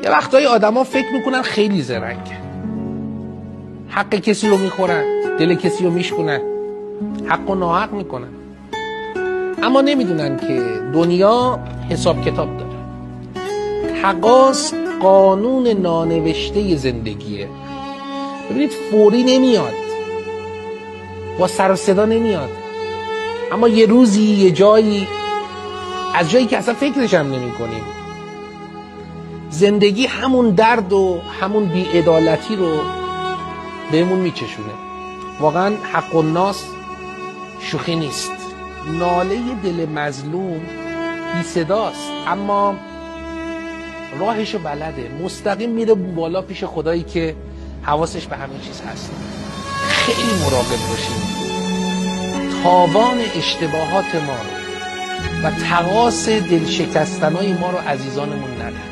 یه وقتایی آدما فکر میکنن خیلی زرنگه، حق کسی رو میخورن، دل کسی رو میشکنن، حق و ناحق میکنن، اما نمیدونن که دنیا حساب کتاب داره. تقاص قانون نانوشته زندگیه. ببینید فوری نمیاد، با سر و صدا نمیاد، اما یه روزی یه جایی، از جایی که اصلا فکرش هم نمی کنیم، زندگی همون درد و همون بی‌عدالتی رو بهمون میچشونه. واقعا حق الناس شوخی نیست. ناله دل مظلوم بی صداست، اما راهشو بلده، مستقیم میره بالا پیش خدایی که حواسش به همین چیز هست. خیلی مراقب باشیم تاوان اشتباهات ما رو و تقاص دل شکستنای ما رو عزیزانمون ندن.